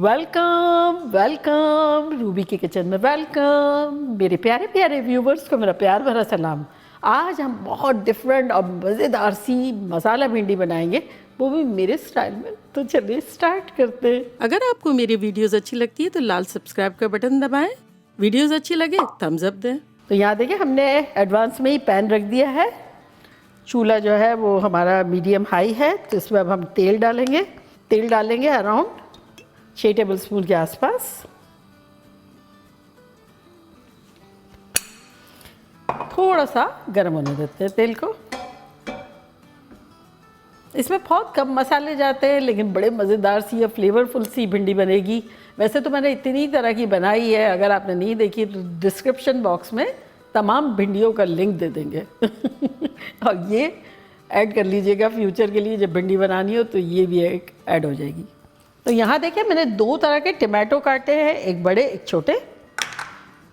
Welcome welcome Ruby के kitchen में welcome. मेरे प्यारे प्यारे व्यूवर्स को मेरा प्यार भरा सलाम। आज हम बहुत डिफरेंट और मज़ेदार सी मसाला भिंडी बनाएंगे, वो भी मेरे स्टाइल में। तो चलिए स्टार्ट करते हैं। अगर आपको मेरी वीडियोस अच्छी लगती है तो लाल सब्सक्राइब का बटन दबाएं, वीडियोस अच्छी लगे थम्स अप दें। तो यहाँ देखिए हमने एडवांस में ही पैन रख दिया है। चूल्हा जो है वो हमारा मीडियम हाई है। तो इसमें अब हम तेल डालेंगे अराउंड 6 टेबलस्पून के आसपास। थोड़ा सा गर्म होने देते हैं तेल को। इसमें बहुत कम मसाले जाते हैं लेकिन बड़े मज़ेदार सी या फ्लेवरफुल सी भिंडी बनेगी। वैसे तो मैंने इतनी तरह की बनाई है, अगर आपने नहीं देखी तो डिस्क्रिप्शन बॉक्स में तमाम भिंडियों का लिंक दे देंगे और ये ऐड कर लीजिएगा फ्यूचर के लिए, जब भिंडी बनानी हो तो ये भी एक ऐड हो जाएगी। तो यहाँ देखिए मैंने 2 तरह के टमाटो काटे हैं, एक बड़े एक छोटे।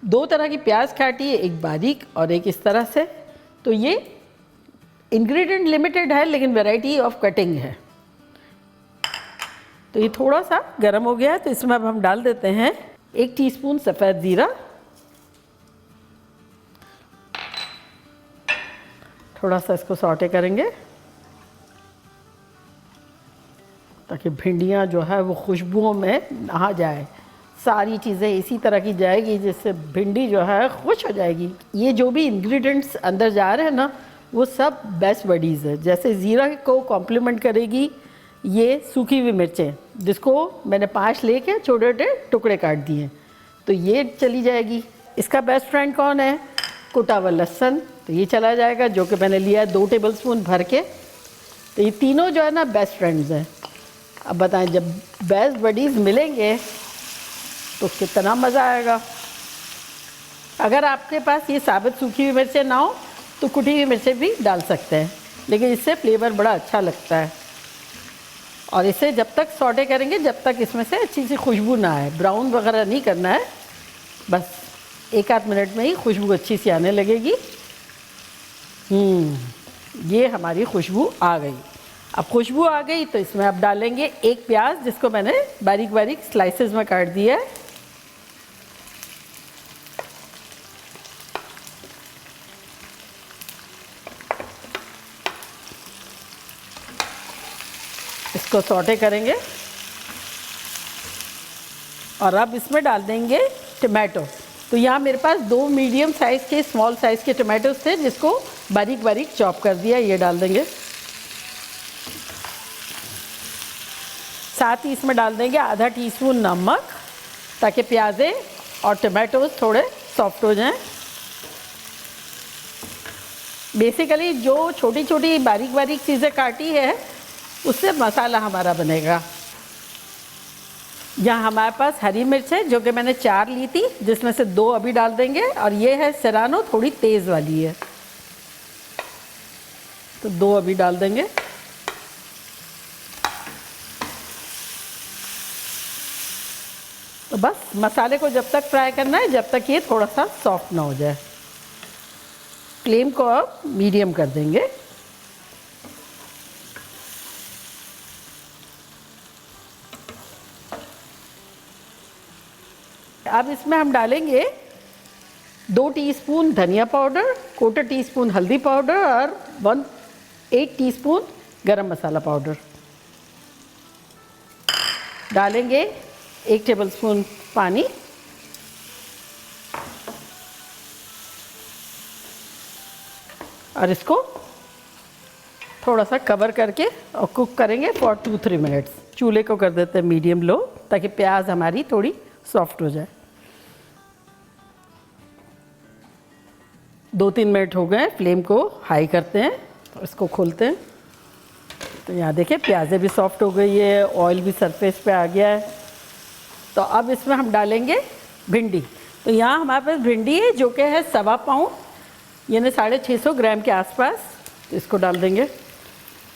2 तरह की प्याज काटी है, एक बारीक और एक इस तरह से। तो ये इंग्रेडिएंट लिमिटेड है लेकिन वैरायटी ऑफ कटिंग है। तो ये थोड़ा सा गर्म हो गया है, तो इसमें अब हम डाल देते हैं 1 टीस्पून सफ़ेद ज़ीरा। थोड़ा सा इसको सौटे करेंगे ताकि भिंडियाँ जो है वो खुशबुओं में नहा जाए। सारी चीज़ें इसी तरह की जाएगी जिससे भिंडी जो है खुश हो जाएगी। ये जो भी इंग्रेडिएंट्स अंदर जा रहे हैं ना, वो सब बेस्ट बडीज़ है। जैसे ज़ीरा को कॉम्प्लीमेंट करेगी ये सूखी हुई मिर्चें, जिसको मैंने 5 लेके छोटे छोटे टुकड़े काट दिए, तो ये चली जाएगी। इसका बेस्ट फ्रेंड कौन है? कुटा हुआ लहसुन, तो ये चला जाएगा, जो कि मैंने लिया है 2 टेबलस्पून भर के। तो ये तीनों जो है ना बेस्ट फ्रेंड्स हैं। अब बताएं, जब बेस्ट बडीज़ मिलेंगे तो कितना मज़ा आएगा। अगर आपके पास ये साबित सूखी हुई मिर्चें ना हो तो कुटी हुई मिर्चें भी डाल सकते हैं, लेकिन इससे फ्लेवर बड़ा अच्छा लगता है। और इसे जब तक सौटे करेंगे जब तक इसमें से अच्छी सी खुशबू ना आए। ब्राउन वगैरह नहीं करना है, बस 1 आध मिनट में ही खुशबू अच्छी सी आने लगेगी। ये हमारी खुशबू आ गई। अब खुशबू आ गई तो इसमें अब डालेंगे 1 प्याज, जिसको मैंने बारीक बारीक स्लाइसेस में काट दिया है। इसको सौटे करेंगे और अब इसमें डाल देंगे टमाटो। तो यहाँ मेरे पास 2 मीडियम साइज़ के स्मॉल साइज़ के टमाटोस थे, जिसको बारीक बारीक चॉप कर दिया। ये डाल देंगे। साथ ही इसमें डाल देंगे आधा टीस्पून नमक, ताकि प्याज़े और टमाटोज थोड़े सॉफ्ट हो जाएं। बेसिकली जो छोटी छोटी बारीक बारीक चीज़ें काटी है उससे मसाला हमारा बनेगा। यहाँ हमारे पास हरी मिर्च है, जो कि मैंने 4 ली थी, जिसमें से 2 अभी डाल देंगे। और ये है सेरानो, थोड़ी तेज़ वाली है, तो 2 अभी डाल देंगे। तो बस मसाले को जब तक फ्राई करना है जब तक ये थोड़ा सा सॉफ्ट ना हो जाए। फ्लेम को अब मीडियम कर देंगे। अब इसमें हम डालेंगे 2 टीस्पून धनिया पाउडर, 1/4 टीस्पून हल्दी पाउडर और 1 टीस्पून गरम मसाला पाउडर। डालेंगे 1 टेबलस्पून पानी। और इसको थोड़ा सा कवर करके और कुक करेंगे फॉर 2-3 मिनट्स। चूल्हे को कर देते हैं मीडियम लो, ताकि प्याज हमारी थोड़ी सॉफ्ट हो जाए। 2-3 मिनट हो गए, फ्लेम को हाई करते हैं और इसको खोलते हैं। तो यहाँ देखिए प्याज़ें भी सॉफ्ट हो गई है, ऑयल भी सरफेस पे आ गया है। तो अब इसमें हम डालेंगे भिंडी। तो यहाँ हमारे पास भिंडी है, जो कि है 1.25 पाउंड, यानी 650 ग्राम के आसपास। तो इसको डाल देंगे।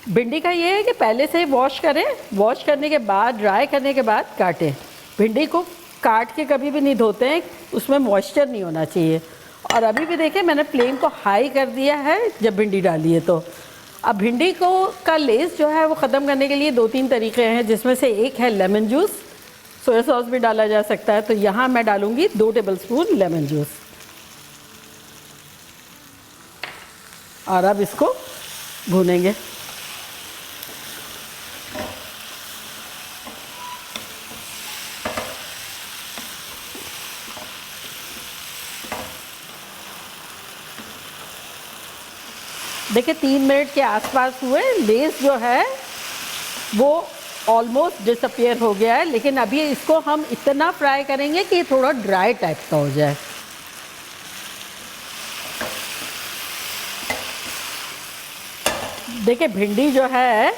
भिंडी का ये है कि पहले से ही वॉश करें, वॉश करने के बाद ड्राई करने के बाद काटें। भिंडी को काट के कभी भी नहीं धोते हैं, उसमें मॉइस्चर नहीं होना चाहिए। और अभी भी देखिए मैंने फ्लेम को हाई कर दिया है जब भिंडी डाली है। तो अब भिंडी को का लेस जो है वो ख़त्म करने के लिए 2-3 तरीके हैं, जिसमें से एक है लेमन जूस, सोया सॉस भी डाला जा सकता है। तो यहाँ मैं डालूँगी 2 टेबलस्पून लेमन जूस और अब इसको भूनेंगे। देखिए 3 मिनट के आसपास हुए, लेस जो है वो ऑलमोस्ट डिसअपियर हो गया है, लेकिन अभी इसको हम इतना फ्राई करेंगे कि थोड़ा ड्राई टाइप का हो जाए। देखिए भिंडी जो है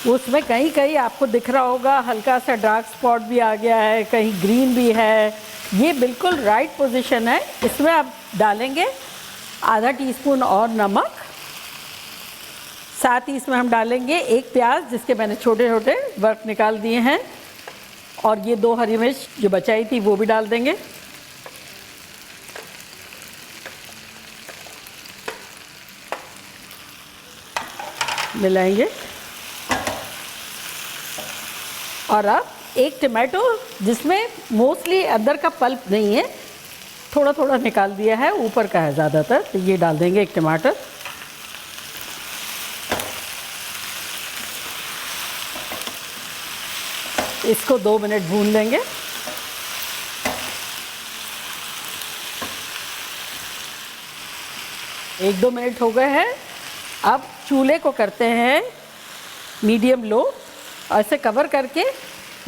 उसमें कहीं कहीं आपको दिख रहा होगा हल्का सा डार्क स्पॉट भी आ गया है, कहीं ग्रीन भी है। ये बिल्कुल राइट पोजीशन है। इसमें आप डालेंगे आधा टीस्पून और नमक, साथ ही इसमें हम डालेंगे 1 प्याज जिसके मैंने छोटे छोटे वर्क निकाल दिए हैं, और ये 2 हरी मिर्च जो बचाई थी वो भी डाल देंगे। मिलाएंगे और अब 1 टमाटो जिसमें मोस्टली अंदर का पल्प नहीं है, थोड़ा थोड़ा निकाल दिया है, ऊपर का है ज़्यादातर, तो ये डाल देंगे 1 टमाटर। इसको 2 मिनट भून लेंगे। एक 2 मिनट हो गए हैं। अब चूल्हे को करते हैं मीडियम लो और इसे कवर करके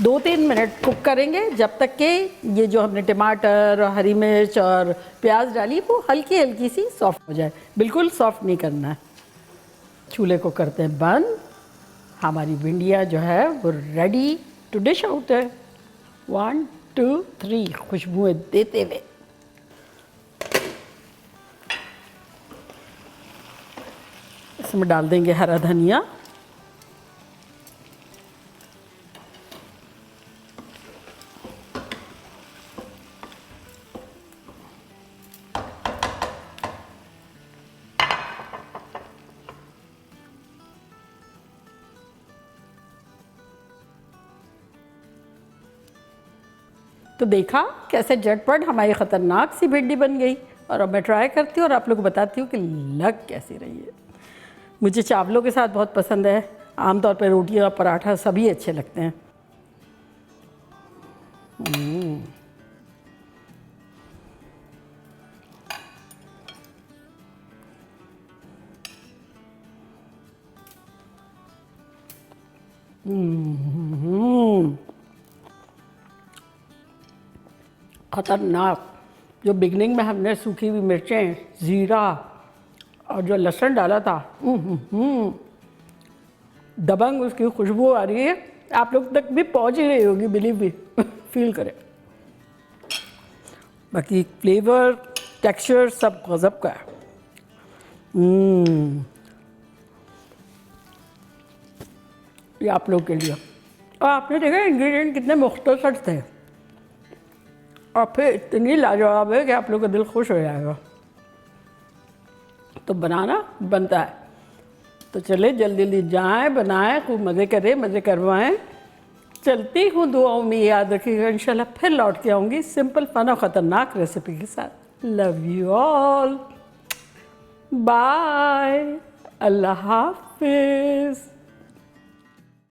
2-3 मिनट कुक करेंगे, जब तक कि ये जो हमने टमाटर और हरी मिर्च और प्याज डाली वो हल्की हल्की सी सॉफ्ट हो जाए। बिल्कुल सॉफ्ट नहीं करना है। चूल्हे को करते हैं बंद। हमारी भिंडियाँ जो है वो रेडी टू डिश आउट है। 1 2 3 खुशबुएं देते हुए। इसमें डाल देंगे हरा धनिया, तो देखा कैसे झटपट हमारी ख़तरनाक सी भिंडी बन गई। और अब मैं ट्राई करती हूँ और आप लोग को बताती हूँ कि लग कैसी रही है। मुझे चावलों के साथ बहुत पसंद है, आमतौर पर रोटियाँ पराठा सभी अच्छे लगते हैं। ख़तरनाक। जो बिगनिंग में हमने सूखी हुई मिर्चें, ज़ीरा और जो लहसुन डाला था, दबंग उसकी खुशबू आ रही है। आप लोग तक भी पहुंच ही रही होगी, बिलीव भी फील करें। बाकी फ्लेवर टेक्सचर सब गज़ब का है। ये आप लोग के लिए। और आपने देखा इंग्रेडिएंट कितने मुख्तसर थे और फिर इतनी लाजवाब है कि आप लोग का दिल खुश हो जाएगा। तो बनाना बनता है। तो चले जल्दी जल्दी जाएं, बनाएं, खूब मज़े करें, मज़े करवाएं। चलती हूँ, दुआओं में याद रखिएगा। इंशाल्लाह फिर लौट के आऊँगी सिंपल फन और ख़तरनाक रेसिपी के साथ। लव यू ऑल, बाय, अल्लाह हाफिज़।